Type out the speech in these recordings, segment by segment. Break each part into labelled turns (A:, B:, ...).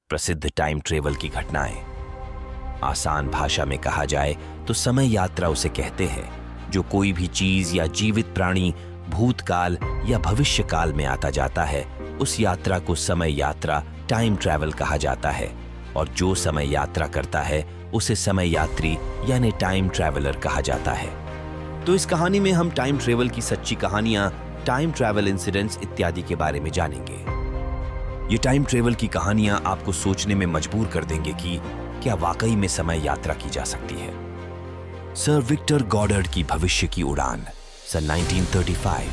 A: प्रसिद्ध time travel की घटनाएं। आसान भाषा में कहा जाए तो समय यात्रा उसे कहते हैं जो कोई भी चीज या जीवित प्राणी भूतकाल या भविष्य काल में आता जाता है, उस यात्रा को समय यात्रा टाइम ट्रैवल कहा जाता है। और जो समय यात्रा करता है उसे समय यात्री यानी टाइम ट्रैवलर कहा जाता है। तो इस कहानी में हम टाइम ट्रेवल की सच्ची कहानियां, टाइम ट्रैवल इंसिडेंट्स इत्यादि के बारे में जानेंगे। ये टाइम ट्रेवल की कहानियां आपको सोचने में मजबूर कर देंगे कि क्या वाकई में समय यात्रा की जा सकती है। सर विक्टर गॉडर्ड की भविष्य की उड़ान सन 1935।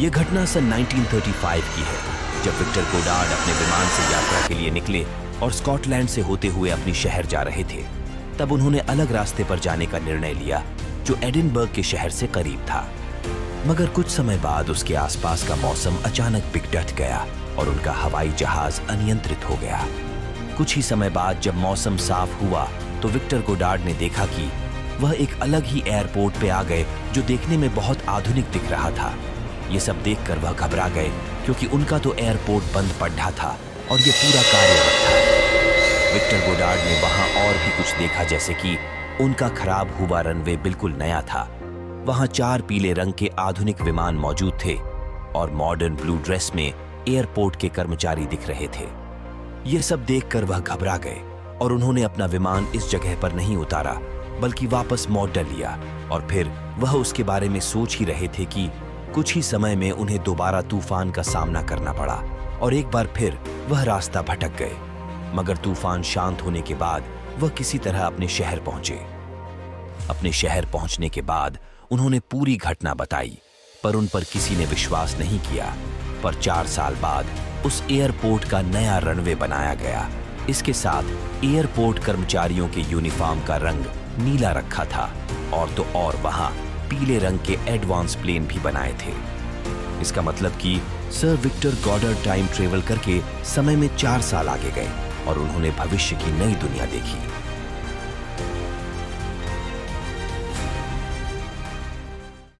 A: यह घटना सन 1935 की है, जब विक्टर गॉडर्ड अपने विमान से यात्रा के लिए निकले और स्कॉटलैंड से होते हुए अपनी शहर जा रहे थे। तब उन्होंने अलग रास्ते पर जाने का निर्णय लिया जो एडिनबर्ग के शहर से करीब था। मगर कुछ समय बाद उसके आसपास का मौसम अचानक बिगड़ गया और उनका हवाई जहाज अनियंत्रित हो गया। कुछ ही समय बाद जब मौसम साफ हुआ तो विक्टर गॉडर्ड ने देखा कि वह एक अलग ही एयरपोर्ट पे आ गए जो देखने में बहुत आधुनिक दिख रहा था। ये सब देखकर वह घबरा गए क्योंकि उनका तो एयरपोर्ट बंद पड़ा था और ये पूरा कार्यरत था। विक्टर गॉडर्ड ने वहां और भी कुछ देखा, जैसे कि उनका खराब हुआ रनवे बिल्कुल नया था। वहां 4 पीले रंग के आधुनिक विमान मौजूद थे और मॉडर्न ब्लू ड्रेस में एयरपोर्ट के कर्मचारी दिख रहे थे। यह सब देखकर वह घबरा गए और उन्होंने अपना विमान इस जगह पर नहीं उतारा बल्कि वापस मॉडल लिया। और फिर वह उसके बारे में सोच ही रहे थे कि कुछ ही समय में उन्हें दोबारा तूफान का सामना करना पड़ा और एक बार फिर वह रास्ता भटक गए। मगर तूफान शांत होने के बाद वह किसी तरह अपने शहर पहुंचे। अपने शहर पहुंचने के बाद उन्होंने पूरी घटना बताई, पर उन पर किसी ने विश्वास नहीं किया। पर 4 साल बाद उस एयरपोर्ट का नया रनवे बनाया गया। इसके साथ एयरपोर्ट कर्मचारियों के यूनिफॉर्म का रंग नीला रखा था और तो और वहां पीले रंग के एडवांस प्लेन भी बनाए थे। इसका मतलब कि सर विक्टर गॉडर्ड टाइम ट्रेवल करके समय में 4 साल आगे गए और उन्होंने भविष्य की नई दुनिया देखी।